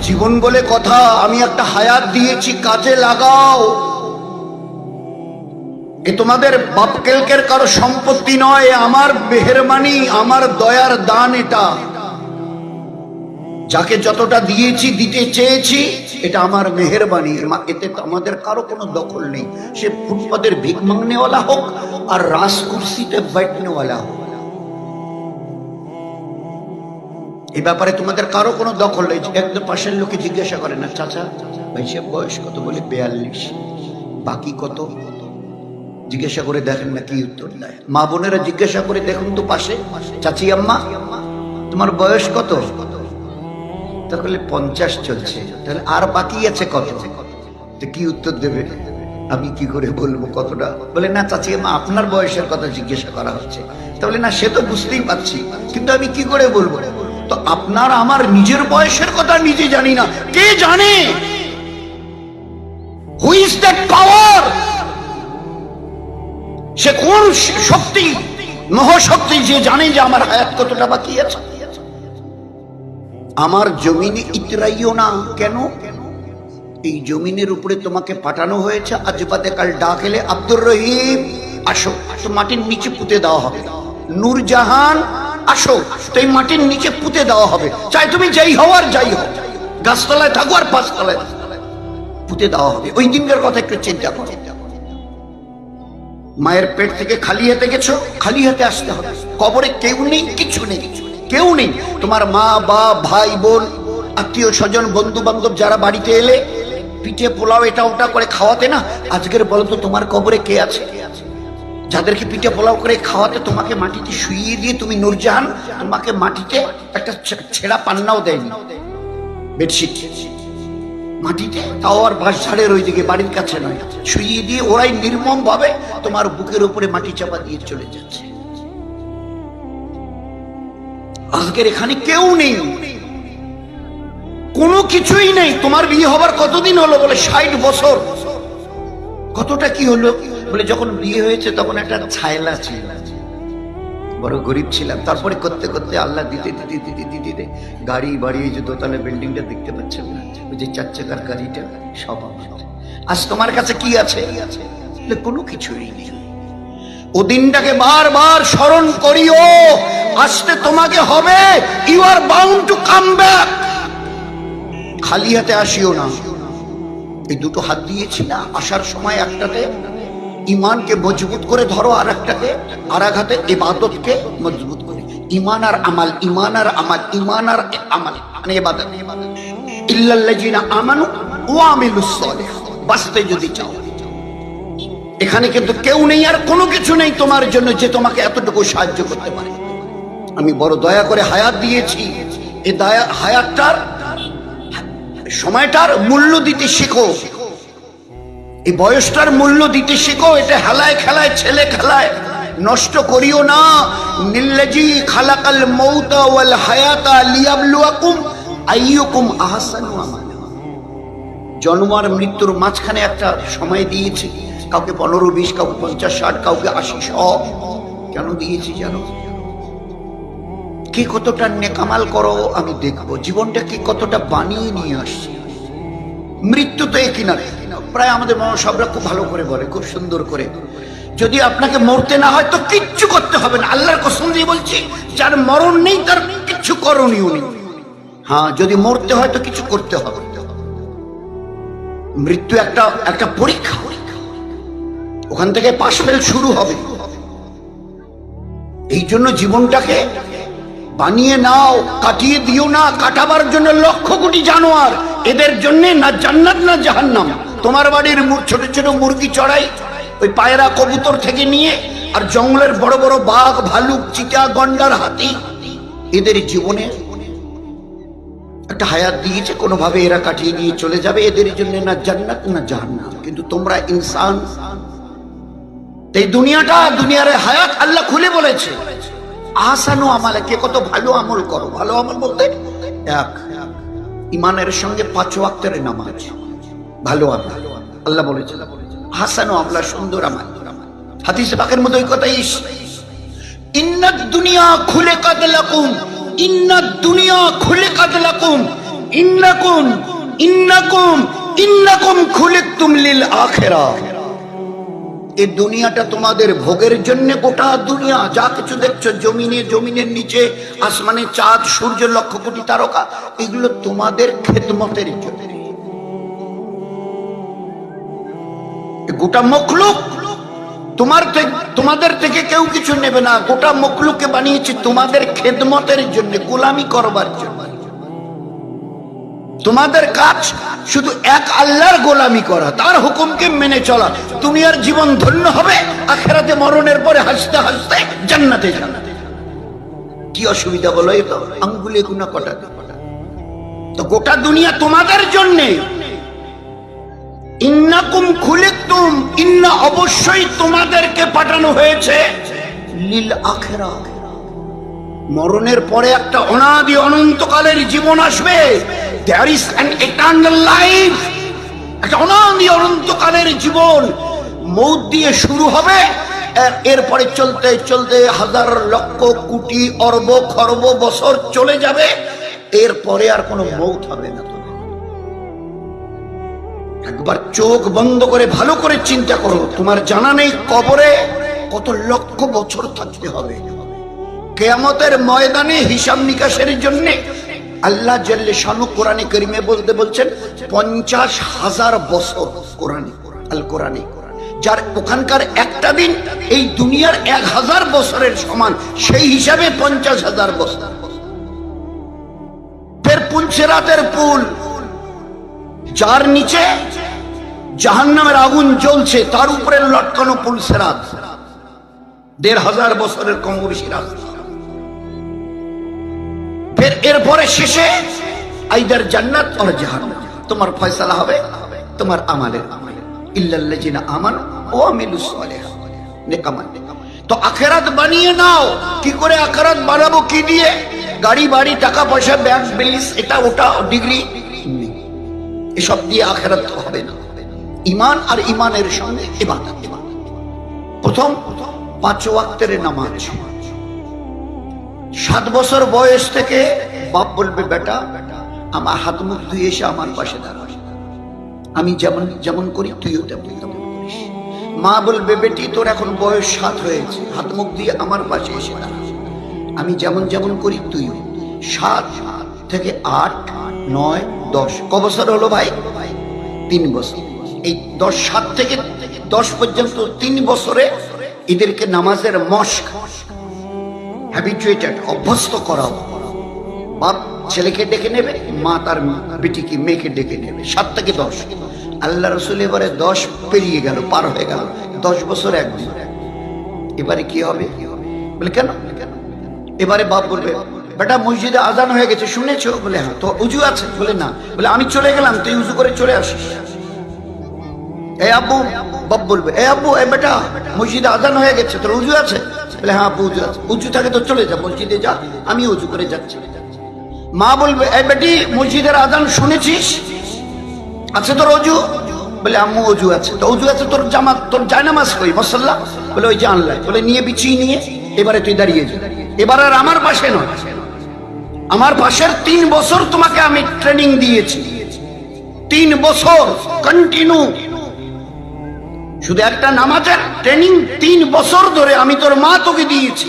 জীবন বলে কথা, আমি একটা হায়াত দিয়েছি, কাজে লাগাও। এ তোমাদের বাপকেলকের কারো সম্পত্তি নয়, আমার মেহেরবানি, আমার দয়ার দান। এটা যাকে যতটা দিয়েছি, দিতে চেয়েছি, এটা আমার মেহেরবানি। এতে আমাদের কারো কোনো দখল নেই। সে ফুটপাতের ভিক মাংনেওয়ালা হোক আর রাস কুর্সিতে बैठनेওয়ালা হোক, এই ব্যাপারে তোমাদের কারো কোনো দখল নেই। একদম পাশের লোকে জিজ্ঞাসা করে না, চাচা ভাই সে বয়স কত? বলে 42। বাকি কত জিজ্ঞাসা করে দেখেন না কি উত্তর দেয়। মা বোনেরা জিজ্ঞাসা করে দেখুন তো পাশে, চাচি আম্মা তোমার বয়স কত? তাহলে 50 চলছে, তাহলে আর বাকি আছে কত? তো কি উত্তর দেবে? আমি কি করে বলবো কতটা? বলে না চাচি আম্মা আপনার বয়সের কথা জিজ্ঞাসা করা হচ্ছে। তাহলে না সে তো বুঝতেই পারছি, কিন্তু আমি কি করে বলবো? তো আপনার আমার নিজের বয়সের কথা নিজে জানি না, কে জানে? হু ইজ দ্যাট পাওয়ার? সে কোন শক্তি, মহাশক্তি, যে জানে যে আমার হায়াত কতটা বাকি আছে? আমার জমিনে ইতরাইও না কেন? এই জমিনের উপরে তোমাকে পাঠানো হয়েছে, আজ বাদে কাল ডাক এলে আব্দুর রহিম আসো, তো মাটির নিচে পুঁতে দেওয়া হবে। নূরজাহান আসো, তো এই মাটির নিচে পুঁতে দেওয়া হবে। চাই তুমি যাই হও আর যাই হও, গাছতলায় থাকো আর পাঁচতলায় পুঁতে দেওয়া হবে। ওই দিনকার কথা একটু চিন্তা করো। মায়ের পেট থেকে খালি হাতে গেছো, খালি হাতে আসতে হবে। কবরে কেউ নেই, কিছু নেই, কেউ নেই। তোমার মা বাপ ভাই বোন আত্মীয় স্বজন বন্ধু বান্ধব যারা বাড়িতে এলে পিঠে পোলাও এটা ওটা করে খাওয়াতে না, আজকের বলো তো তোমার কবরে কে আছে? যাদেরকে পিঠে পোলাও করে খাওয়াতে, তোমাকে মাটিতে শুইয়ে দিয়ে তুমি নূরজাহান, তোমাকে মাটিতে একটা ছেঁড়া পান্নাও দেয়নি, বেডশিট মাটিতে, তাও আর বাঁশ ঝাড়ের ওইদিকে, বাড়ির কাছে নয়, শুইয়ে দিয়ে ওরাই নির্মম ভাবে তোমার বুকের উপরে মাটি চাপা দিয়ে চলে যাচ্ছে। আজকের এখানে কেউ নেই, কোনো কিছুই নেই। তোমার বিয়ে হবার কতদিন হলো? বলে 60 বছর। কতটা কি হলো? বলে যখন বিয়ে হয়েছে তখন একটা ছায়লা ছিল, বড় গরিব ছিলাম। তারপরে করতে করতে আল্লাহ দিতে দিতে দিতে দিতে দিতে গাড়ি বাড়ি, যে দোতলা বিল্ডিংটা দেখতে পাচ্ছেন না, ওই যে 4 চাকার গাড়িটা, সব আমার। আজ তোমার কাছে কি আছে? কোনো কিছুই নেই। ও দিনটাকে বারবার স্মরণ করিও, আসতে তোমাকে হবে। You are bound to come back. খালি হাতে আসিও না। এই দুটো হাত দিয়েছি না, আসার সময় একটাতে ইমানকে মজবুত করে ধরো, আর একটাতে আর এক হাতে ইবাদতকে মজবুত করে। ইমান আর আমাল, ইমান আর আমাল, ইমান আর আমাল, মানে ইবাদত। ইল্লাল্লাযিনা আমানু ওয়া আমিলুস সালিহাত। বাঁচতে যদি চাও, এখানে কিন্তু কেউ নেই আর কোনো কিছু নেই তোমার জন্য যে তোমাকে এতটুকু সাহায্য করতে পারে। আমি বড় দয়া করে হায়াত দিয়েছি। এই দয়া হায়াতটার, সময়টার মূল্য দিতে শেখো, এই বয়সটার মূল্য দিতে শেখো। এটা হেলায় খেলায়, ছেলে খেলায় নষ্ট করিও না। নিল্লাজি খালাকাল মাউতা ওয়াল হায়াতা লিয়াবলুয়াকুম আইয়ুকুম আহসানু আমালা। জন্ম আর মৃত্যুর মাঝখানে একটা সময় দিয়েছি, কাউকে 15-20, কাউকে 50-60, কাউকে 80-100। কেন দিয়েছি জানো? কে কতটা নেকামাল করো আমি দেখবো, জীবনটা কি কতটা বানিয়ে নিয়ে আসছি। মৃত্যু তো একই না, প্রায় আমাদের মহাসবরা খুব ভালো করে বলে, খুব সুন্দর করে, যদি আপনাকে মরতে না হয় তো কিচ্ছু করতে হবে না। আল্লাহর কসম দিয়ে বলছি, যার মরণ নেই তার কিচ্ছু করণীয় নেই। হ্যাঁ, যদি মরতে হয় তো কিছু করতে হবে। মৃত্যু একটা পরীক্ষা, ওখান থেকে পাশ ফেল শুরু হবে। এই জন্য জীবনটাকে বানিয়ে নাও, কাটিয়ে দিও না। কাটাবার জন্য লক্ষ কোটি জানোয়ার, এদের জন্য না জান্নাত না জাহান্নাম। তোমার বাড়ির ছোট ছোট মুরগি চড়াই, ওই পায়রা কবুতর থেকে নিয়ে, আর জঙ্গলের বড় বড় বাঘ ভালুক চিতা গন্ডার হাতি, এদের জীবনে একটা হায়াত দিয়েছে, কোনোভাবে এরা কাটিয়ে নিয়ে চলে যাবে। এদের জন্য না জান্নাত না জাহান্নাম। কিন্তু তোমরা ইনসান, এই দুনিয়ার হায়াত আল্লাহ খুলে বলেছে আহসানু আমালা, কে কত ভালো আমল করো। ভালো আমল বলতে এক, ইমানের সঙ্গে 5 ওয়াক্তের নামাজ, ভালো আমল। আল্লাহ বলেছে আহসানু আমলা, সুন্দর আমল। হাদিস পাকের মধ্যে ওই কথাই, ইন্নাদ দুনিয়া খুলিকাত লাকুম, ইন্নাদ দুনিয়া খুলিকাত লাকুম ইন্নাকুম ইন্নাকুম ইন্নাকুম খুলিকতুম লিল আখিরাহ। এই দুনিয়াটা তোমাদের ভোগের জন্য, গোটা দুনিয়া যা কিছু দেখছো, জমিনে, জমিনের নিচে, আসমানে চাঁদ, সূর্য, লক্ষ কোটি তারকা, এগুলো তোমাদের খেদমতের জন্য। গোটা মখলুক তোমাদের থেকে কেউ কিছু নেবে না। গোটা মখলুককে বানিয়েছি তোমাদের খেদমতের জন্য, গোলামি করবার জন্য। তোমাদের কাজ শুধু এক আল্লাহর গোলামি করা, তার হুকুমকে মেনে চলা। দুনিয়ার জীবন ধন্য হবে, আখিরাতে মরণের পরে হাসতে হাসতে জান্নাতে যাবে। কি অসুবিধা বলো? এই তো আঙ্গুলে গুনা কটা। তো গোটা দুনিয়া তোমাদের জন্য। ইন্নাকুম খুলিকতুম, ইন্না অবশ্যই তোমাদেরকে পাঠানো হয়েছে লিল আখিরাহ। মরণের পরে একটা অনাদি অনন্তকালের জীবন আসবে। There is an eternal life, একটা অনাদি অনন্তকালের জীবন। মৌত দিয়ে শুরু হবে, এরপরে চলতে চলতে হাজার লক্ষ কোটি অরব খরব বছর চলে যাবে, এরপরে আর কোনো মৌত হবে না। একবার চোখ বন্ধ করে ভালো করে চিন্তা করো, তোমার জানা নেই কবরে কত লক্ষ বছর থাকতে হবে। কিয়ামতের ময়দানে হিসাব নিকাশের জন্য আল্লাহ জাল্লে শানু কোরআনে কারিমে বলছেন 50,000 বছর। কোরআনে যার ওখানকার একটা দিন এই দুনিয়ার 1000 বছরের সমান, সেই হিসাবে 50,000 বছর। ফের পুলসিরাতের পুল, যার নিচে জাহান্নামের আগুন জ্বলছে, তার উপরে লটকানো পুলসিরাত, 1,500 বছরের কম বেশি রাস্তা। ফের এরপরে শেষে আইদার জান্নাত আর জাহান্নাম, তোমার ফয়সালা হবে তোমার আমালের। ইল্লাল্লাযিনা আমানু ওয়া আমিলুস সালিহাত, নেক আমল। তো আখিরাত বানিয়ে নাও। কি করে আখিরাত বানাবো? কি দিয়ে? গাড়ি বাড়ি, টাকা পয়সা, ব্যাংক ব্যালেন্স, এটা ওটা, ডিগ্রি, এসব দিয়ে আখিরাত হবে না। ঈমান আর ঈমানের সঙ্গে ইবাদত। প্রথম 5 ওয়াক্তের নামাজ। 7 বছর বয়স থেকে বাপ বলবে, বেটা আমার হাত মুখ ধুয়ে এসে আমার পাশে দাঁড়া, আমি যেমন যেমন করি তুইও তেমন তেমন করিস। মা বলবে, বেটি তোর এখন বয়স 7 হয়েছে, হাত মুখ দিয়ে আমার পাশে এসে দাঁড়া, আমি যেমন যেমন করি তুইও। 7 থেকে 8, 9, 10 ক বছর হলো ভাই? 3 বছর। এই 7 থেকে 10 পর্যন্ত 3 বছরে এদেরকে নামাজের মশক, হ্যাবিচুয়েটেড, অভ্যস্ত করাও। বাপ ছেলেকে ডেকে নেবে, মা তার বেটিকে, মেয়েকে ডেকে নেবে। 7 থেকে 10। আল্লাহ রাসূল এবারে 10 পেরিয়ে গেল, পার হয়ে গেল, 10 বছর একদিন। এবারে কি হবে? বলে কেন? এবারে বাপ বলবে, বেটা মসজিদে আজান হয়ে গেছে, শুনেছো? বলে হ্যাঁ। তো উজু আছে? বলে না। বলে আমি চলে গেলাম, তুই উজু করে চলে আসিস। এই আব্বু, বাপ বলবে, এই আব্বু, এই বেটা মসজিদে আজান হয়ে গেছে, তোর উজু আছে? বলে হ্যাঁ আব্বু উজু আছে। উজু থাকে তো চলে যা, মসজিদে যা, আমি উজু করে যাচ্ছি। মা বলবে, এই বেটি মসজিদের আজান শুনেছিস? আছে তোর অজু? বলে আম্মু অজু আছে। তো অজু আছে, তোর জামাত, তোর জায়নামাজ কই? মুসাল্লা? বলে ওই যে আনলাই। বলে নিয়ে বিছিয়ে নিয়ে এবারে তুই দাঁড়িয়ে যা। এবার আর আমার পাশে নয়, আমার পাশের 3 বছর তোমাকে আমি ট্রেনিং দিয়েছি। 3 বছর কন্টিনিউ, শুধু একটা নামাজের ট্রেনিং 3 বছর ধরে আমি তোর মা তোকে দিয়েছি,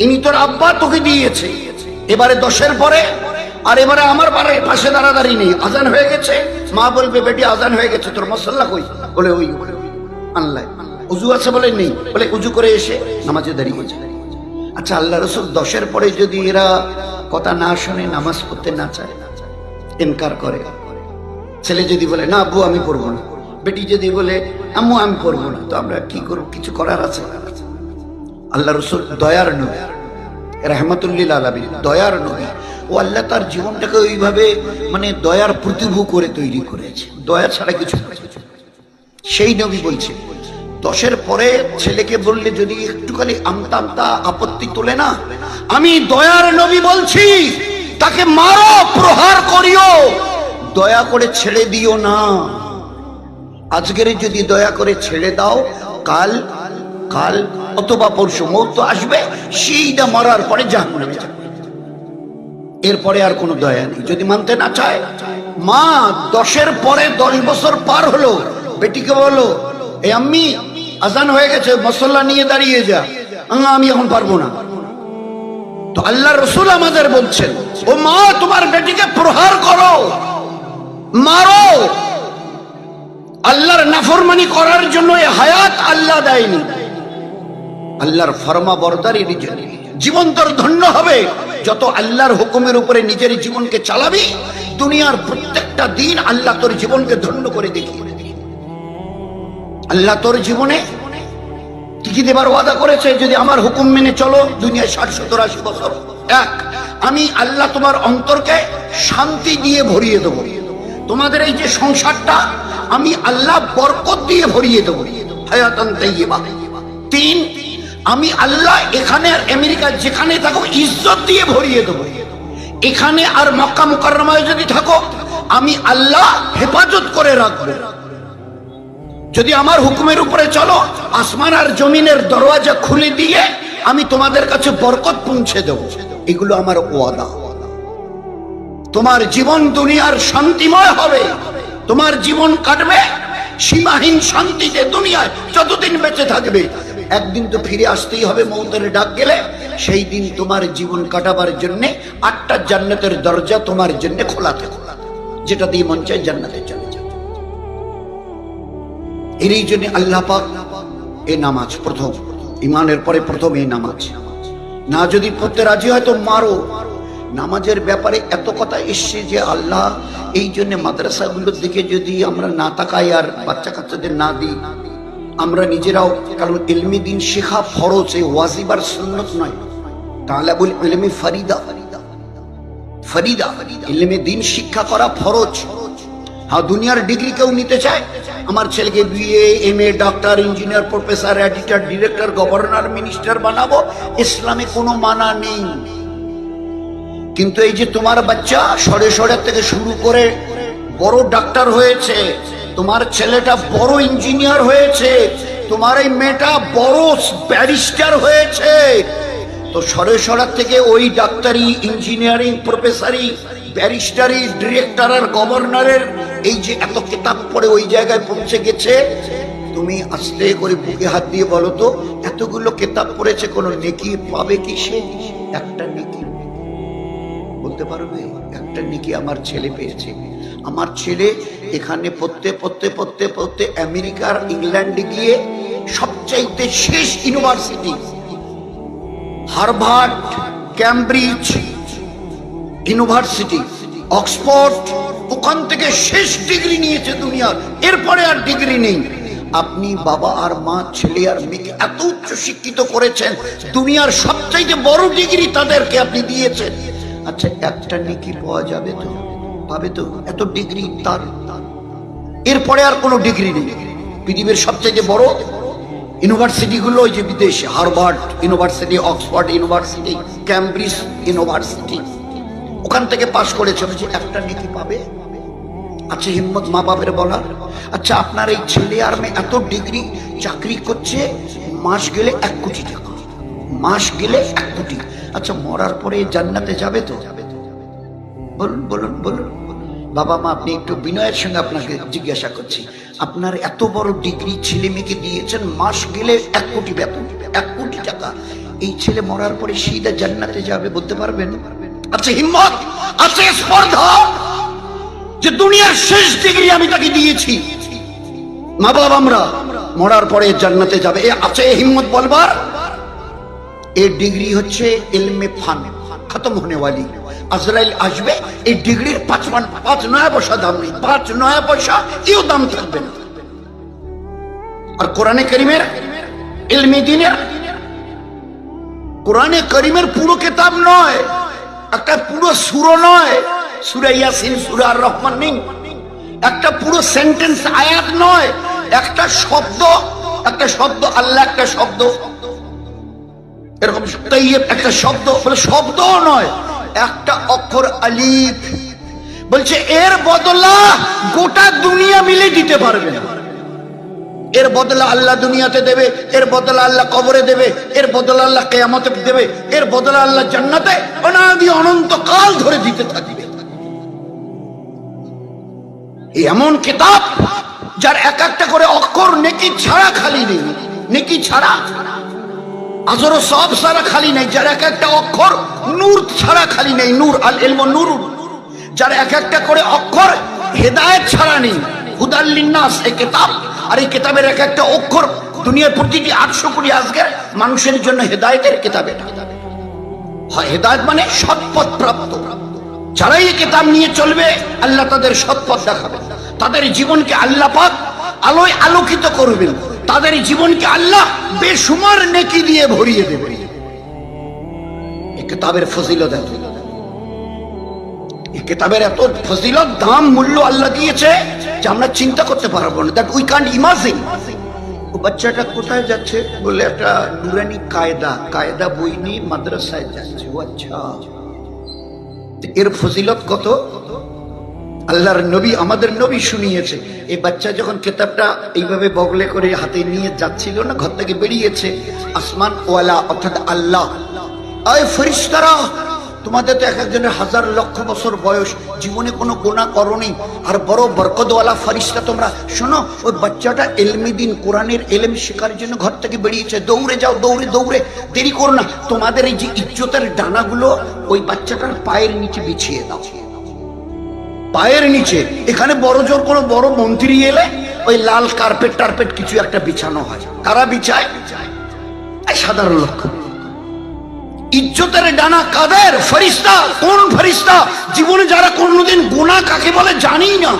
ইনি তোর আব্বা তোকে দিয়েছে। এবারে 10-এর পরে আর এবারে আমার পাশে দাঁড়াদাঁড়ি নেই। আজান হয়ে গেছে, মা বলবে, বেটি আজান হয়ে গেছে, তোর মুসাল্লা কই? বলে ওই আনলাই। উজু আছে? বলে নেই। বলে উজু করে এসে নামাজে দাঁড়িয়ে যায়। আচ্ছা, আল্লাহ রাসূল 10-এর পরে যদি এরা কথা না শুনে, নামাজ পড়তে না চায়, ইনকার করে, ছেলে যদি বলে না আব্বু আমি পড়বো না, বেটি যদি বলে আম্মু আমি পড়বো না, তো আমরা কি করব? কিছু করার আছে? আল্লাহ রাসূল দয়ার নবী, রাহমাতুল লিল আলামিন, দয়ার নবী। ও আল্লাহ তার জীবনটাকে ওইভাবে মানে দয়ার প্রতিভূ করে তৈরি করেছে, দয়া ছাড়া কিছু। সেই নবী বলছে 10-এর পরে ছেলেকে বললে যদি একটুখানি আমতা আমতা আপত্তি তোলে না, আমি দয়ার নবী বলছি তাকে মারো, প্রহার করিও, দয়া করে ছেড়ে দিও না। আজকের যদি দয়া করে ছেড়ে দাও, কাল কাল অথবা পরশু মৌত আসবে, সেইটা মরার পরে জাহান্নামে যাবে। এরপরে আর কোনো দয়া নেই। যদি মানতে না চায়, মা 10-এর পরে 10 বছর পার হলো, বেটিকে বলো, এই আম্মি আজান হয়ে গেছে, মুসল্লা নিয়ে দাঁড়িয়ে যা। আমি এখন পারবো না। তো আল্লাহ রসুল আমাদের বলছেন, ও মা তোমার বেটিকে প্রহার করো, মারো। আল্লাহর নাফরমানি করার জন্য এই হায়াত আল্লাহ দেয়নি। আল্লাহর ফরমা বরদারির জন্য জীবন তোর ধন্য হবে। যত আল্লাহর হুকুমের উপরে নিজের জীবনকে চালাবি, দুনিয়ার প্রত্যেকটা দিন আল্লাহ তোর জীবনকে ধন্য করে দেখিয়ে দেবে। আল্লাহ তোর জীবনে কি দেবার ওয়াদা করেছে, যদি আমার হুকুম মেনে চলো দুনিয়ায় 60-70-80 বছর। এক, আমি আল্লাহ তোমার অন্তরকে শান্তি দিয়ে ভরিয়ে দেবো। তোমাদের এই যে সংসারটা আমি আল্লাহ বরকত দিয়ে ভরিয়ে দেবো, হায়াতান তাইয়্যিবা। 3, আমি আল্লাহ এখানে আর আমেরিকা যেখানে থাকো ইজ্জত দিয়ে ভরিয়ে দেবো। এখানে আর মক্কা মুকাররমায় যদি থাকো আমি আল্লাহ হেফাজত করে রাখবো। যদি আমার হুকুমের উপরে চলো, আসমান আর জমিনের দরওয়াজা খুলে দিয়ে আমি তোমাদের কাছে বরকত পৌঁছে দেব। এগুলো আমার ওয়াদা। তোমার জীবন দুনিয়ার শান্তিময় হবে, তোমার জীবন কাটবে সীমাহীন শান্তিতে দুনিয়ায় যতদিন বেঁচে থাকবে। একদিন তো ফিরে আসতেই হবে, মৌতের ডাক গেলে। সেই দিন তোমার জীবন কাটাবার জন্য 8টা জান্নাতের দরজা তোমার জন্য খোলা থাকে, যেটা দিয়ে মন চায় জান্নাতে চলে যাবে। এই জন্য আল্লাহ পাক এই নামাজ প্রথম, ইমানের পরে প্রথম এই নামাজ। না যদি পড়তে রাজি হয় তো মারো। নামাজের ব্যাপারে এত কথা এসছে যে আল্লাহ এই জন্য মাদ্রাসাগুলোর দিকে যদি আমরা না তাকাই আর বাচ্চা কাচ্চাদের না দিই, আমরা নিজেরাও, কারণ ইলমি দিন শেখা ফরজ, এই ওয়াজিব আর সুন্নত নয়। তালাবুল ইলমি ফরিদা, ফরিদা ইলমে দিন শিক্ষা করা ফরজ। হ্যাঁ, দুনিয়ার ডিগ্রি কেউ নিতে চায়, আমার ছেলেকে BA, MA, doctor, engineer, professor, editor, director, governor, minister বানাবো, ইসলামে কোনো মানা নেই। কিন্তু এই যে তোমার বাচ্চা সরে থেকে শুরু করে বড় ডাক্তার হয়েছে, তোমার ছেলেটা বড় ইঞ্জিনিয়ার হয়েছে, তোমার এই মেয়েটা বড় ব্যারিস্টার হয়েছে, তো সরে থেকে ওই ডাক্তারি, ইঞ্জিনিয়ারিং, প্রফেসরি, ব্যারিস্টারি, ডিরেক্টর আর গভর্নরের এই যে এত কিতাব পড়ে ওই জায়গায় পৌঁছে গেছে, তুমি আস্তে করে বুকে হাত দিয়ে বলো তো, এতগুলো কিতাব পড়েছে, কোনো নেকি পাবে কি সে? একটা নেকি বলতে পারবে? একটা নেকি আমার ছেলে পেয়েছে। আমার ছেলে এখানে পড়তে আমেরিকার, ইংল্যান্ডে গিয়ে সবচাইতে শেষ university Harvard, Cambridge university, Oxford, ওখান থেকে শেষ ডিগ্রি নিয়েছে দুনিয়ার, এরপরে আর ডিগ্রি নেই। আপনি বাবা আর মা, ছেলে আর মেয়েকে এত উচ্চ শিক্ষিত করেছেন, দুনিয়ার সবচাইতে বড় ডিগ্রি তাদেরকে আপনি দিয়েছেন। আচ্ছা, একটা নেকি পাওয়া যাবে তো? পাবে তো? এত ডিগ্রি তার, এরপরে আর কোনো ডিগ্রি নেই। পৃথিবীর সবচাইতে বড় ইউনিভার্সিটি গুলো ওই যে বিদেশে, Harvard university, Oxford university, Cambridge university, ওখান থেকে পাশ করেছে, যে একটা নেকি পাবে। আচ্ছা, হিম্মত মা বাপের বলার। আচ্ছা, আপনার এই ছেলে আর মেয়ে এত ডিগ্রি, চাকরি করছে, মাস গেলে 1 কোটি টাকা, মাস গেলে 1 কোটি। আচ্ছা, মরার পরে জান্নাতে যাবে তো? বলুন বলুন বলুন। বাবা মা, আপনি একটু বিনয়ের সঙ্গে আপনাকে জিজ্ঞাসা করছি, আপনার এত বড় ডিগ্রি ছেলে মেয়েকে দিয়েছেন, মাস গেলে 1 কোটি বেতন, 1 কোটি টাকা, এই ছেলে মরার পরে সিধা জান্নাতে যাবে বলতে পারবেন? আচ্ছা, হিম্মত আছে, স্পর্ধা, যে দুনিয়ার শেষ ডিগ্রি আমি তাকে দিয়েছি, মা বাবা আমরা মরার পরে জান্নাতে যাবে, এ আছে হিম্মত বলবার? এই ডিগ্রি হচ্ছে ইলমে ফান, খতম হোনে ওয়ালি। আজরাইল আসবে, এই ডিগ্রির 5 নয়া পয়সা দাম নেই, 5 নয়া পয়সা কেউ দাম থাকবে না। আর কোরআনে কারীমের ইলমে দ্বীনের, কোরআনে কারীমের পুরো কিতাব নয়, একটা পুরো সূরা নয়, সূরা ইয়াসিন, সূরা আর রহমান নেই, একটা পুরো সেন্টেন্স আয়াত নয়, একটা শব্দ আল্লাহ, একটা শব্দ এরকম তাইয়্যিব, একটা শব্দ বলে শব্দও নয়, একটা অক্ষর আলিফ, বলছে এর বদলা গোটা দুনিয়া মিলে দিতে পারবে না। এর বদলা আল্লাহ দুনিয়াতে দেবে, এর বদলা আল্লাহ কবরে দেবে, এর বদলা আল্লাহ কিয়ামতে দেবে, এর বদলা আল্লাহ জান্নাতে অনাদি অনন্ত কাল ধরে দিতে থাকবে। এমন কিতাব যার এক একটা করে অক্ষর নেকি ছাড়া খালি নেই, নেকি ছাড়া আজর সব ছাড়া খালি নেই, যার এক একটা অক্ষর নূর ছাড়া খালি নেই, নূর আল ইলমু নূরুন, যার এক একটা করে অক্ষর হেদায়েত ছাড়া নেই, হুদাল লিন্নাস এই কিতাব। আর এই কিতাবের এক একটা অক্ষর দুনিয়ার প্রতিটি 800 কোটি আজকের মানুষের জন্য হেদায়েতের কিতাব। এটা হয় হেদায়েত মানে সৎপথ প্রাপ্ত। যারা এই কিতাব নিয়ে চলবে আল্লাহ তাদের সৎপথ দেখাবেন, তাদের জীবনকে আল্লাহ পাক আলোয় আলোকিত করবেন, তাদের জীবনকে আল্লাহ বেশুমার নেকি দিয়ে ভরিয়ে দেবেন। এই কিতাবের ফজিলত এত, এই কিতাবের এত ফজিলত, দাম, মূল্য আল্লাহ দিয়েছে যে আমরা চিন্তা করতে পারবো না, দ্যাট উই ক্যান্ট ইমাজিন। ও বাচ্চাটা কোথায় যাচ্ছে বলে একটা নুরানি কায়দা বই নিয়ে মাদ্রাসায় যাচ্ছে। ও আচ্ছা, এর ফজিলত কত আল্লাহর নবী, আমাদের নবী শুনিয়েছে। এই বাচ্চা যখন কিতাবটা এইভাবে বগলে করে হাতে নিয়ে যাচ্ছিল না, ঘর থেকে বেরিয়েছে, আসমান ওয়ালা অর্থাৎ আল্লাহ, আয় ফেরেশতারা, তোমাদের তো এক একজনের 1000 লক্ষ বছর বয়স, জীবনে কোনো গুনাহ করনি, আর বড় বরকতওয়ালা ফেরেশতা তোমরা শোনো, ওই বাচ্চাটা ইলমে দ্বীন কোরআনের ইলম শেখার জন্য ঘর থেকে বেরিয়েছে, দৌড়ে যাও, দৌড়ে দৌড়ে, দেরি করো না, তোমাদের এই যে ইজ্জতের ডানাগুলো ওই বাচ্চাটার পায়ের নিচে বিছিয়ে দাও, পায়ের নিচে। এখানে বড় জোর কোনো বড় মন্ত্রী এলে ওই লাল কার্পেট টার্পেট কিছু একটা বিছানো হয়, কারা বিছায়? সাধারণ লোক। ইজ্জতের ডানা কাদের? ফেরেশতা। কোন ফেরেশতা? জীবনে যারা কোনদিন গুনাহ কাকে বলে জানি না,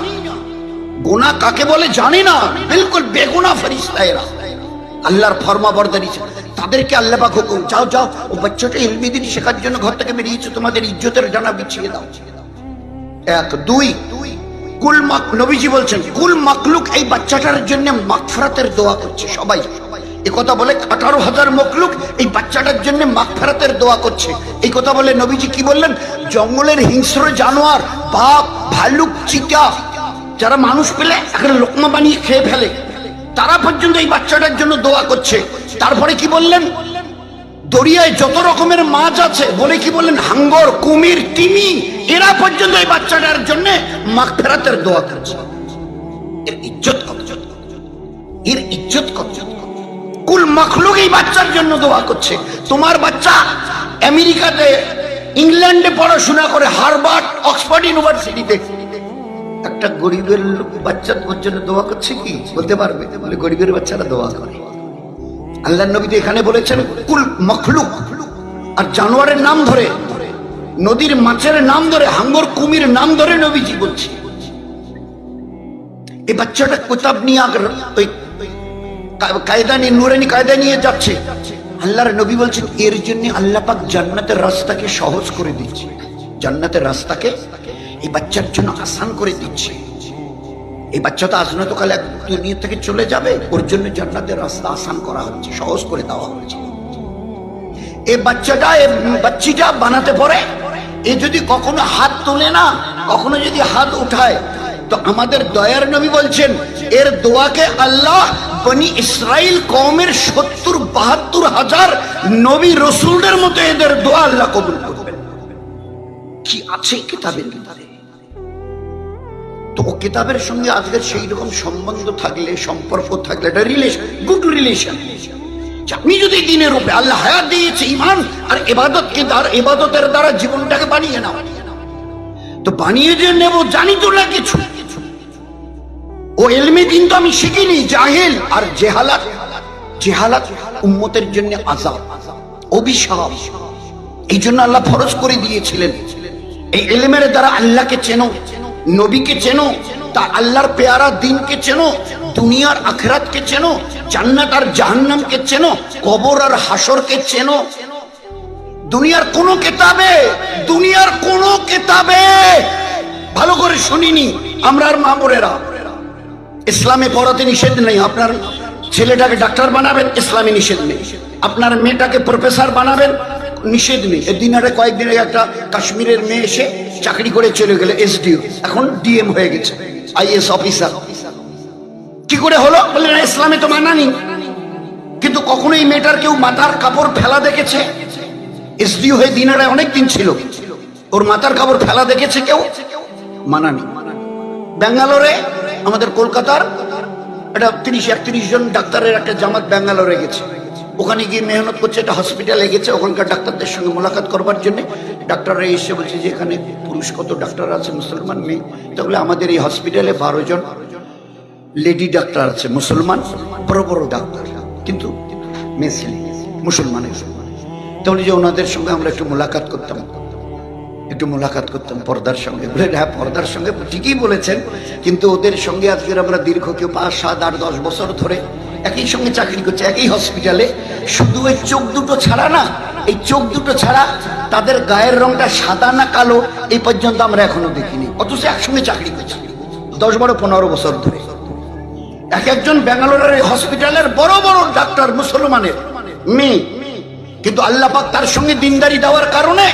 গুনাহ কাকে বলে জানি না, বিলকুল বেগুনাহ ফেরেশতা এরা, আল্লাহর ফরমাবরদারি, তাদেরকে আল্লাহ পাক হুকুম, যাও যাও, ও বাচ্চাটা ইলমে দ্বীন শেখার জন্য ঘর থেকে বেরিয়েছে, তোমাদের ইজ্জতের ডানা বিছিয়ে দাও। এক, দুই, কুল নবীজি বলছেন কুল মাখলুক এই বাচ্চাটার জন্য মাগফিরাতের দোয়া করছে। সবাই এই কথা বলে 18,000 মখলুক এই বাচ্চাটার জন্য মাগফিরাতের দোয়া করছে। এই কথা বলে নবীজি কি বললেন? জঙ্গলের হিংস্র জানোয়ার, বাঘ, ভালুক, চিতা, যারা মানুষ পেলে একটা লোকমা বানিয়ে খেয়ে ফেলে, তারা পর্যন্ত এই বাচ্চাটার জন্য দোয়া করছে। তারপরে কি বললেন? দরিয়ায় যত রকমের মাছ আছে, বলে কি বললেন? হাঙ্গর, কুমির, তিমি, এরা পর্যন্ত এই বাচ্চাটার জন্য মাগফিরাতের দোয়া করছে। এর ইজ্জত কত, এর ইজ্জত কত। কুল মাখলুক এই বাচ্চার জন্য দোয়া করছে। তোমার বাচ্চা আমেরিকাতে, ইংল্যান্ডে পড়াশোনা করে, হার্ভার্ড, অক্সফোর্ড ইউনিভার্সিটিতে, একটা গরিবের বাচ্চা তোর জন্য দোয়া করছে কি বলতে পারবে? বলে গরিবের বাচ্চারা দোয়া করে। আল্লাহর নবী তো এখানে বলেছেন কুল মাখলুক, আর জানোয়ারের নাম ধরে, নদীর মাছের নাম ধরে, হাঙ্গর, কুমির নাম ধরে নবীজি বলছে। এই বাচ্চাটা কিতাব নিয়ে ওই কায়দা নিয়ে, নুরানি কায়দা নিয়ে যাচ্ছে। আল্লাহর নবী বলছেন এর জন্য আল্লাহ পাক জান্নাতের রাস্তাকে সহজ করে দিচ্ছে, জান্নাতের রাস্তাকে এই বাচ্চার জন্য আসান করে দিচ্ছে। এই বাচ্চা তো আজনতকালে দুনিয়া থেকে চলে যাবে, ওর জন্য জান্নাতের রাস্তা আসান করা হচ্ছে, সহজ করে দেওয়া হচ্ছে। এই বাচ্চাটা, বাচ্চিটা বানাতে পারে, এ যদি কখনো হাত তোলে না, কখনো যদি হাত উঠায়, তো আমাদের দয়ার নবী বলছেন এর দোয়াকে আল্লাহ বনি ইসরাইল কওমের 70-72 হাজার নবী রসুলদের মতো এদের দোয়া আল্লাহ কবুল করবেন। কি আছে কিতাবের ভিতরে? তো ও কিতাবের সঙ্গে আজকের সেই রকম সম্বন্ধ থাকলে, সম্পর্ক থাকলে, একটা রিলেশন, গুড রিলেশন। আপনি যদি দিনের উপরে, আল্লাহ হায়াত দিয়েছে, ঈমান আর ইবাদতকে, আর ইবাদতের দ্বারা জীবনটাকে বানিয়ে নাও, তো বানিয়ে যে নেব জানি তো না কিছু, ও ইলমে দ্বীন তো আমি শিখিনি, জাহিল। আর জেহালাত, জেহালাত উম্মতের জন্য আযাব, অভিশাপ। এই জন্য আল্লাহ ফরজ করে দিয়েছিলেন এই ইলমের দ্বারা আল্লাহকে চেনো, নবীকে চেনো, তা আল্লাহর পেয়ারা দ্বীনকে চেনো, দুনিয়ার আখিরাতকে চেনো, জান্নাত আর জাহান্নামকে চেনো, কবর আর হাসরকে চেনো। দুনিয়ার কোন কিতাবে, দুনিয়ার কোন কিতাবে ভালো করে শুনিনি আমরা আর মামুরেরা, ইসলামে পড়াতে নিষেধ নেই। আপনার ছেলেটাকে ডাক্তার বানাবেন, ইসলামে নিষেধ নেই। আপনার মেয়েটাকে প্রফেসর বানাবেন, নিষেধ নেই। এদিন আরে কয়েকদিন আগে একটা কাশ্মীরের মেয়ে এসে চাকরি করে চলে গেল, এসডিও, এখন ডিএম হয়ে গেছে, আইএস অফিসার। কি করে হলো? বলে না, ইসলামে তো মানা নেই। কিন্তু কখনো এই মেয়েটার কেউ মাথার কাপড় ফেলা দেখেছে? এসডিও হয়ে দিনারায় অনেকদিন ছিল, ওর মাথার কাপড় ফেলা দেখেছে কেউ? মানা নেই। ব্যাঙ্গালোরে, আমাদের কলকাতার একটা 30-31 জন ডাক্তারের একটা জামাত ব্যাঙ্গালোরে গেছে। ওখানে গিয়ে মেহনত করছে, একটা হসপিটালে গেছে, ওখানকার ডাক্তারদের সঙ্গে মোলাকাত করবার জন্য। ডাক্তাররা এসে বলছে যে এখানে পুরুষ কত ডাক্তার আছে, মুসলমান নেই। তাহলে আমাদের এই হসপিটালে 12 জন লেডি ডাক্তার আছে, মুসলমান, বড় বড় ডাক্তার, কিন্তু মেয়ে ছেলে মুসলমানের। তাহলে যে ওনাদের সঙ্গে আমরা একটু মোলাকাত করতাম, পর্দার সঙ্গে। বলে হ্যাঁ, পর্দার সঙ্গে ঠিকই বলেছেন, কিন্তু ওদের সঙ্গে আজকের আমরা দীর্ঘ কেউ 5, 7, 8, 10 বছর ধরে একই সঙ্গে চাকরি করছে, একই হসপিটালে। শুধু ওই চোখ দুটো ছাড়া না, এই চোখ দুটো ছাড়া তাদের গায়ের রংটা সাদা না কালো এই পর্যন্ত আমরা এখনো দেখিনি, অথচ একসঙ্গে চাকরি করছি 10, 12, 15 বছর ধরে। একজন ব্যাঙ্গালোরের হসপিটালের বড় বড় ডাক্তার মুসলমানের মেয়ে, কিন্তু আল্লাহ পাক তার সঙ্গে দিনদারি দেওয়ার কারণে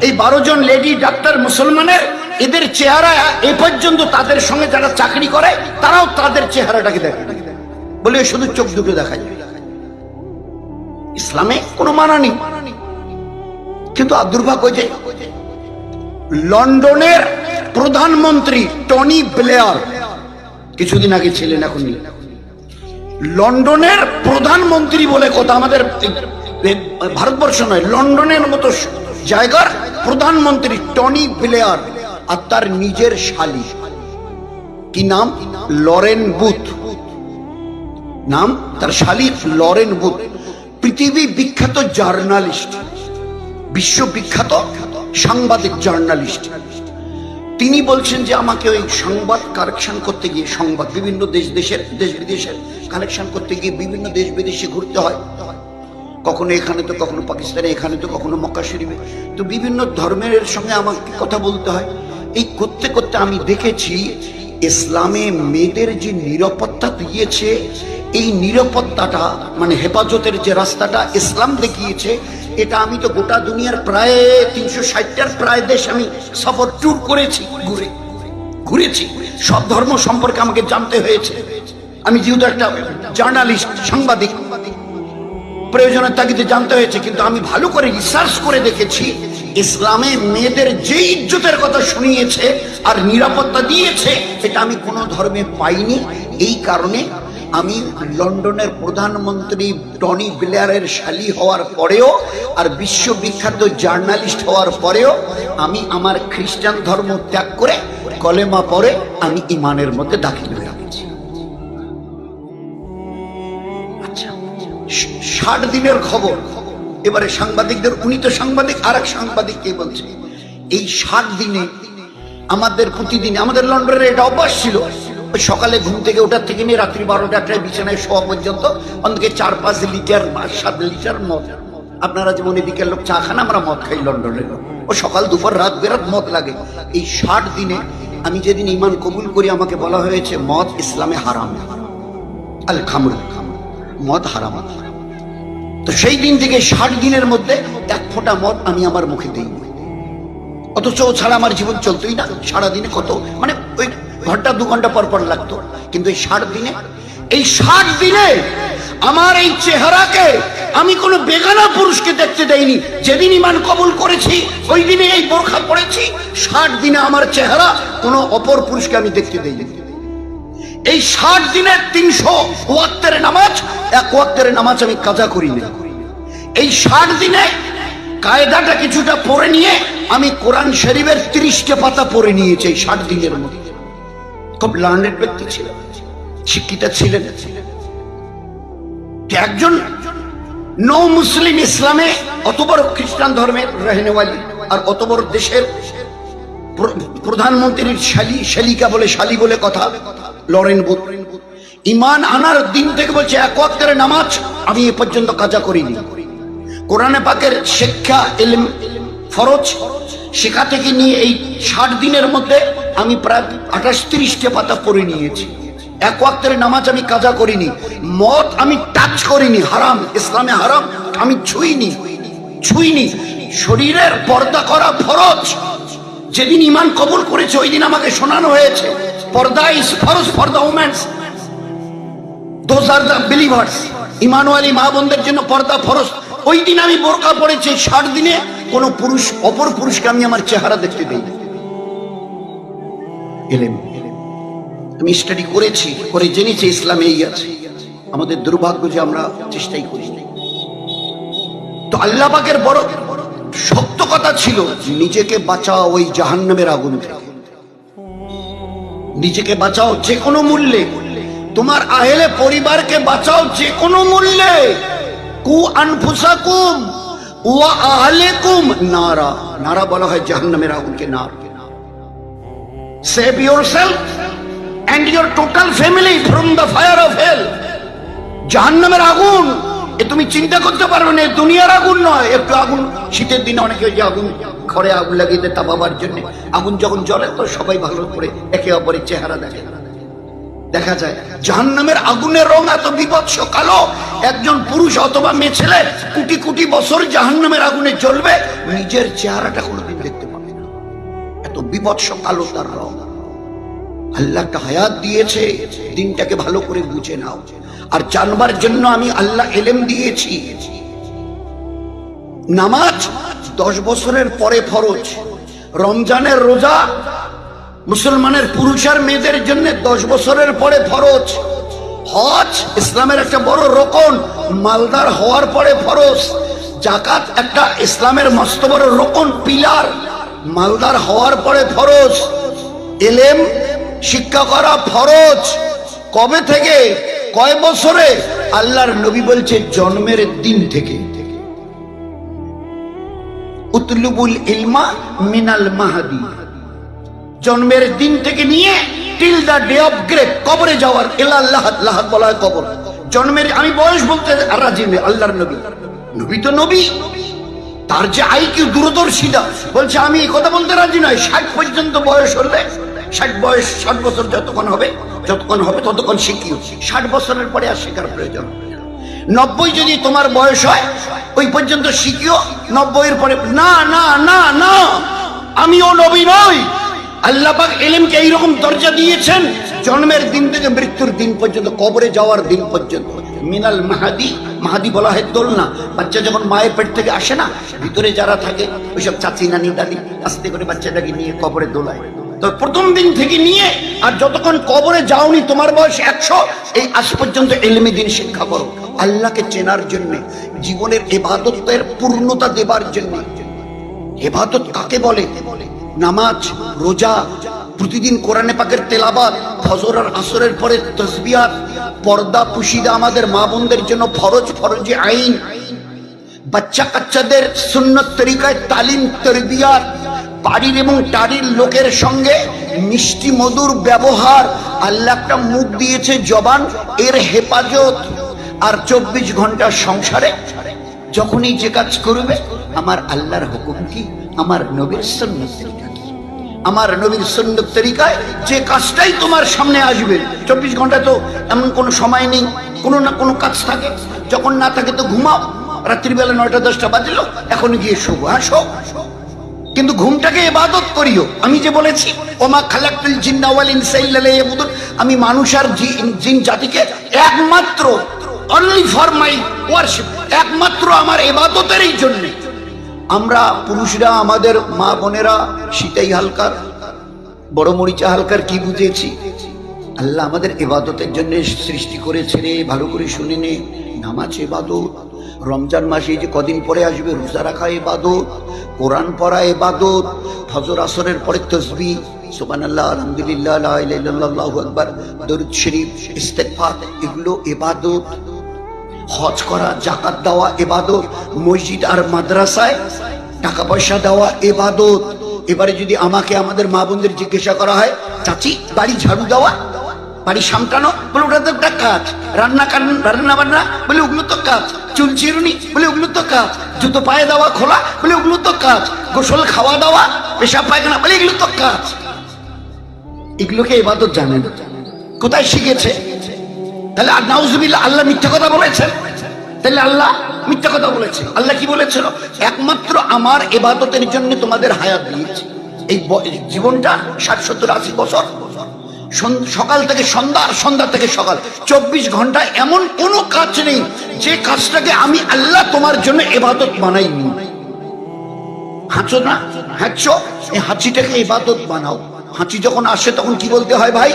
এই 12 জন লেডি ডাক্তার মুসলমানের, এদের চেহারা এ পর্যন্ত তাদের সঙ্গে যারা চাকরি করে তারাও তাদের চেহারাটাকে দেখে, বলে শুধু চোখ দুটো দেখা যায়। ইসলামে কোনো মানা নেই। কিন্তু দুর্ভাগ্য যে লন্ডনের প্রধানমন্ত্রী টনি ব্লেয়ার কিছুদিন আগে ছিলেন, এখন নেই। লন্ডনের প্রধানমন্ত্রী বলে কথা, আমাদের ভারতবর্ষ নয়, লন্ডনের মতো জায়গার প্রধানমন্ত্রী টনি ব্লেয়ার, আর তার নিজের শালী, কি নাম? লরেন বুথ নাম তার শালী, লরেন বুথ। পৃথিবী বিখ্যাত জার্নালিস্ট, বিশ্ববিখ্যাত সাংবাদিক জার্নালিস্ট। তিনি বলছেন যে আমাকে ওই সংবাদ কালেকশন করতে গিয়ে, সংবাদ বিভিন্ন দেশ বিদেশের কালেকশন করতে গিয়ে বিভিন্ন দেশ বিদেশে ঘুরতে হয়, কখনো এখানে তো কখনো পাকিস্তানে, এখানে তো কখনো মক্কা শরীফে, তো বিভিন্ন ধর্মের সঙ্গে আমাকে কথা বলতে হয়। এই করতে করতে আমি দেখেছি ইসলামে মেয়েদের যে নিরাপত্তা দিয়েছে, এই নিরাপত্তাটা মানে হেফাজতের যে রাস্তাটা ইসলাম দেখিয়েছে, এটা আমি তো গোটা দুনিয়ার প্রায় 360টার প্রায় দেশ আমি সফর ট্যুর করেছি, ঘুরেছি। সব ধর্ম সম্পর্কে আমাকে জানতে হয়েছে। আমি যেহেতু একটা জার্নালিস্ট, সাংবাদিক, প্রয়োজনের তাগিদে জানতে হয়েছে। কিন্তু আমি ভালো করে রিসার্চ করে দেখেছি, ইসলামে মেয়েদের যে ইজ্জতের কথা শুনিয়েছে আর নিরাপত্তা দিয়েছে, এটা আমি কোনো ধর্মে পাইনি। এই কারণে আমি লন্ডনের প্রধানমন্ত্রী টনি ব্লেয়ারের শালী হওয়ার পরেও আর বিশ্ববিখ্যাত জার্নালিস্ট হওয়ার পরেও আমি আমার খ্রিস্টান ধর্ম ত্যাগ করে কলেমা পড়ে আমি ইমানের মধ্যে দাখিল হয়ে গেছি। আচ্ছা, 60 দিনের খবর এবারে সাংবাদিকদের, উনি তো সাংবাদিক, আর এক সাংবাদিককে বলছে এই 60 দিনে আমাদের প্রতিদিন, আমাদের লন্ডনের এটা অভ্যাস ছিল, সকালে ঘুম থেকে ওঠার থেকে নিয়ে রাত্রি 12টায় বিছানায় শোয়া পর্যন্ত অন্তত 4-5 লিটার বা 7 লিটার মদ। আপনারা যেমন এদিকের লোক চা খান, আমরা মদ খাই লন্ডনের লোক, ও সকাল দুপুর রাত বেরাত মদ লাগে। এই 60 দিনে আমি যেদিন ঈমান কবুল করি, আমাকে বলা হয়েছে মদ ইসলামে হারাম, আল খামর, মদ হারাম। তো সেই দিন থেকে 60 দিনের মধ্যে 1 ফোঁটা মদ আমি আমার মুখে দিই, অথচ ও ছাড়া আমার জীবন চলতোই না। সারাদিনে কত, মানে ওই ঘন্টা 2 ঘন্টা পর পর লাগতো, কিন্তু এই 60 দিনে আমার এই চেহারাকে আমি কোনো বেগানা পুরুষকে দেখতে দেইনি। যেদিন ঈমান কবুল করেছি ওই দিনে এই বোরখা পরেছি। 60 দিনে আমার চেহারা কোনো অপর পুরুষকে আমি দেখতে দেইনি। এই 60 দিনের 300 ওয়াক্তের নামাজ, 1 ওয়াক্তের নামাজ আমি কাজা করিনি। এই 60 দিনে কায়দাটা কিছুটা পড়ে নিয়ে আমি কোরআন শরীফের 30টা পাতা পড়ে নিয়েছি এই 60 দিনের মধ্যে। খুব লার্নেড ব্যক্তি ছিলেন, শিক্ষিত ছিলেন। একজন নো মুসলিম ইসলামে অত বড় খ্রিস্টান ধর্মের রহনেওয়ালি আর অত বড় দেশের প্রধানমন্ত্রীর শালিকা বলে, শালী বলে কথা, লরেন বুথ ঈমান আনার দিন থেকে বলছে 1 ওয়াক্তের নামাজ আমি এ পর্যন্ত কাজা করিনি। কোরআনে পাকের শিক্ষা, ইলম, ফরজ শেখা থেকে নিয়ে এই 60 দিনের মধ্যে আমি প্রায় 28-30টা পাতা পড়ে নিয়েছি। 1 ওয়াক্তের নামাজ আমি কাজা করিনি। মদ আমি টাচ করিনি, হারাম, ইসলামে হারাম, আমি ছুঁইনি। শরীরের পর্দা করা ফরজ। যেদিন ঈমান কবুল করেছে ওই দিন আমাকে শোনানো হয়েছে পর্দা ইজ ফরজ for the women's. Those are the believers. ইমানওয়ালি মা বোনদের জন্য পর্দা ফরজ। ওই দিন আমি বোরকা পড়েছি, 60 দিনে কোন পুরুষ অপর পুরুষকে আমি আমার চেহারা দেখতে দেই না। এলেম আমি স্টাডি করেছি, করে জেনেছি ইসলামে এই আছে। আমাদের দুর্ভাগ্য যে আমরা চেষ্টাই করি। তো আল্লাহ পাকের বড় শক্ত কথা ছিল, নিজেকে বাঁচাও ওই জাহান্নামের আগুন থেকে, নিজেকে বাঁচাও যে কোনো মূল্যে, তোমার আহলে পরিবারকে বাঁচাও যে কোনো মূল্যে। কু আনফুসাকুম ওয়া আহলিকুম নারা, নারা বলা হয় জাহান্নামের আগুনকে। নার, save yourself and your total family from the fire of hell। জাহান্নামের আগুন এ তুমি চিন্তা করতে পারবে না, দুনিয়ার আগুন নয়। একটু আগুন শীতের দিনে অনেকে যে আগুন ঘরে আগুন লাগিয়ে দেয় তাপাবার জন্য, আগুন যখন জ্বলে তো সবাই ভালো করে একে অপরের চেহারা দেখে, দেখা যায়। জাহান্নামের আগুনের রং এত বিভৎস কালো, একজন পুরুষ অথবা মেয়ে ছেলে কোটি কোটি বছর জাহান্নামের আগুনে জ্বলবে, নিজের চেহারাটা কোনোদিন দেখতে পাবে না, এত বিভৎস কালো তার রং। আল্লাহ একটা হায়াত দিয়েছে, দিনটাকে ভালো করে বুঝে নাও। আর জানবার জন্য আমি আল্লাহ এলেম দিয়েছি। নামাজ 10 বছরের পরে ফরজ, রমজানের রোজা মুসলমানের পুরুষ আর মেয়েদের জন্য 10 বছরের পরে ফরজ, হজ ইসলামের একটা বড় রকন, মালদার হওয়ার পরে ফরজ, যাকাত একটা ইসলামের মস্ত বড় রকন পিলার, মালদার হওয়ার পরে ফরজ, এলেম শিক্ষা করা ফরজ। কবে থেকে, কয় বছরে? আল্লাহর নবী বলছে জন্মের দিন থেকে। উতলুবুল ইলমা মিনাল মাহদি, জন্মের দিন থেকে নিয়ে till the day of grave, কবরে যাওয়ার। ইল্লাল্লাহ, লাহাত বলা হয় কবর। জন্মের, আমি বয়স বলতে রাজি নেই, আল্লাহর নবী, নবী তো নবী, তার যে আইকিউ দূরদর্শিতা, বলছে আমি এই কথা বলতে রাজি নয়। 60 পর্যন্ত বয়স হলে, 60 বছর যতক্ষণ হবে ততক্ষণ শিখিও। 60 বছরের পরে আর শেখার প্রয়োজন। 90 যদি তোমার বয়স হয় ওই পর্যন্ত শিখিও, 90 এর পরে না না না না, আমিও নবী নই। আল্লাহ পাক ইলমকে এইরকম দরজা দিয়েছেন, জন্মের দিন থেকে মৃত্যুর দিন পর্যন্ত, কবরে যাওয়ার দিন পর্যন্ত। মিনাল মাহাদি, মাহাদি বলা হয় দোলনা। বাচ্চা যখন মায়ের পেট থেকে আসে না, ভিতরে যারা থাকে ওইসব চাচি নানি দাদি আস্তে করে বাচ্চাটাকে নিয়ে কবরে দোলায়। তো প্রথম দিন থেকে নিয়ে আর যতক্ষণ কবরে যাওনি, তোমার বয়স 100, এই আজ পর্যন্ত ইলমে দিন শিক্ষা করো, আল্লাহকে চেনার জন্য, জীবনের ইবাদতের পূর্ণতা দেবার জন্য। ইবাদত কাকে বলে? নামাজ, রোজা, প্রতিদিন কোরআনে পাকের তেলাওয়াত, ফজর আর আসরের পরে তাসবিহাত, পর্দা পুশিদা আমাদের মা বোনদের জন্য ফরজ, ফরজে আইন। বাচ্চা কাচ্চাদের সুন্নত তরিকায় তালিম, তরবিয়াত, বাড়ির এবং টাড়ির লোকের সঙ্গে মিষ্টি মধুর ব্যবহার। আল্লাহ একটা মুখ দিয়েছে জবান, এর হেফাজত। আর 24 ঘন্টা সংসারে যখনই যে কাজ করবে, আমার আল্লাহর হুকুম কি, আমার নবীর সুন্নত তরিকা কি, আমার নবীর সুন্নত তরিকায় যে কাজটাই তোমার সামনে আসবে। 24 ঘন্টা তো এমন কোনো সময় নেই, কোনো না কোনো কাজ থাকে। যখন না থাকে তো ঘুমাও, রাত্রিবেলা 9টা-10টা বাজলো, এখন গিয়ে শোবো। হ্যাঁ শো, কিন্তু ঘুমটাকে ইবাদত করিও। আমি যে বলেছি ওমা খালাকতুল জিন্না ওয়াল ইনসা ইল্লা লিয়াবুদুন, আমি মানুষ আর জিন জাতিকে একমাত্র, অনলি ফর মাই ওয়ারশিপ, একমাত্র আমার ইবাদতেরই জন্য। আমরা পুরুষরা, আমাদের মা বোনেরা শীতাই হালকার, বড় মরিচা হালকার কি বুঝেছি? আল্লাহ আমাদের ইবাদতের জন্য সৃষ্টি করেছে রে, ভালো করে শুনে নে। নামাজ ইবাদত, রমজান মাসে যে কদিন পরে আসবে রোজা রাখা ইবাদত, কোরআন পড়া ইবাদত, ফজর আসরের পরে তাসবিহ, সুবহানাল্লাহ, আলহামদুলিল্লাহ, লা ইলাহা ইল্লাল্লাহ, আল্লাহু আকবার, দরুদ শরীফ, ইস্তেগফার, এগুলো ইবাদত। হজ করা, যাকাত দেওয়া ইবাদত, মসজিদ আর মাদ্রাসায় টাকা পয়সা দেওয়া ইবাদত। এবারে যদি আমাকে আমাদের মা বোনদের জিজ্ঞাসা করা হয়, চাচি বাড়ি ঝাড়ু দেওয়া, বাড়ি সামটানো, বলে ওটা তো একটা কাজ। রান্না বান্না, বলে ওগুলো তো কাজ। চুল চিরুনি, বলে ওগুলো তো কাজ। জুতো পায়ে দেওয়া খোলা, বলে ওগুলো তো কাজ। গোসল খাওয়া দাওয়া, পেশাব পায়খানা, বলে এগুলো তো কাজ। এগুলোকে ইবাদত জানে না, কোথায় শিখেছে? তাহলে নাউজুবিল্লাহ, আল্লাহ মিথ্যা কথা বলেছেন? তাহলে আল্লাহ মিথ্যা কথা বলেছে? আল্লাহ কি বলেছিল? একমাত্র আমার ইবাদতের জন্য তোমাদের হায়াত দিয়েছি। এই জীবনটা 60, 70, 80 বছর সকাল থেকে সন্ধ্যা, আর সন্ধ্যা থেকে সকাল, 24 ঘন্টা এমন কোনো কাজ নেই যে কাজটাকে আমি আল্লাহ তোমার জন্য ইবাদত বানাইনি। হাঁচো না, হাঁচো, এই হাঁচিটাকে ইবাদত বানাও। হাঁচি যখন আসে তখন কি বলতে হয় ভাই?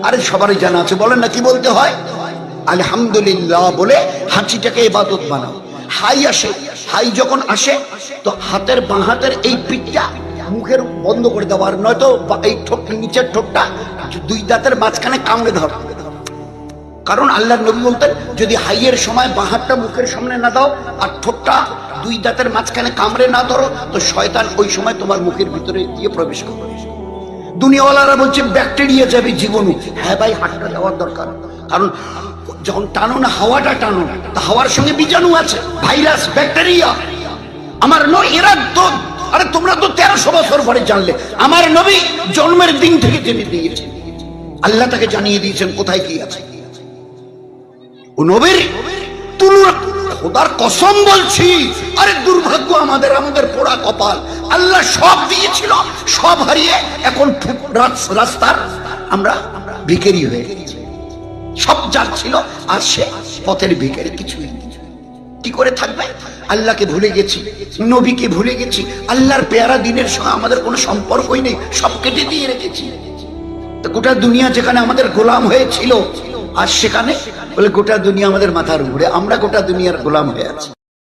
আরে সবারই জানা আছে, বলেন না কি বলতে হয়? আলহামদুলিল্লাহ বলে হাঁচিটাকে ইবাদত বানাও। হাই আসে, হাই যখন আসে তো হাতের বাঁ হাতের এই পিঠটা মুখের বন্ধ করে দেওয়া, আর নয়তো এই ঠোঁট, নিচের ঠোঁটটা দুই দাঁতের মাঝখানে কামড়ে ধর। কারণ আল্লাহর নবী বলতেন, যদি হাইয়ের সময় বাঁ হাতটা মুখের সামনে না দাও আর ঠোঁটটা দুই দাঁতের মাঝখানে কামড়ে না ধরো, তো শয়তান ওই সময় তোমার মুখের ভিতরে দিয়ে প্রবেশ করবে। দুনিয়াওয়ালারা বলছে ব্যাকটেরিয়া যাবে জীবনে। হ্যাঁ ভাই, হাতটা দেওয়ার দরকার, কারণ যখন টানো না, হাওয়াটা টানো, তা হাওয়ার সঙ্গে বীজাণু আছে, ভাইরাস, ব্যাকটেরিয়া। আমার এরা তো, আরে তোমরা তো 1300 বছর পরে জানলে, আমার নবী জন্মের দিন থেকে জেনে দিয়েছেন, আল্লাহ তাকে জানিয়ে দিয়েছেন কোথায় কি আছে। ও নবীর তুলনা, খোদার কসম বলছি, আরে দুর্ভাগ্য আমাদের, আমাদের পোড়া কপাল। আল্লাহ সব দিয়েছিল, সব হারিয়ে এখন রাস্তার আমরা ভিখারি হয়ে গেছি। সব যার ছিল আর সে পথের ভিখারি, কিছুই কি করে থাকবে? আল্লাহকে ভুলে গেছি, নবীকে ভুলে গেছি, আল্লাহর পেয়ারা দিনের সঙ্গে আমাদের কোনো সম্পর্কই নেই, সব কেটে দিয়ে রেখেছি। তো গোটা দুনিয়া যেখানে আমাদের গোলাম হয়েছিল, আর সেখানে বলে গোটা দুনিয়া আমাদের মাথার উপরে, আমরা গোটা দুনিয়ার গোলাম হয়ে আছি।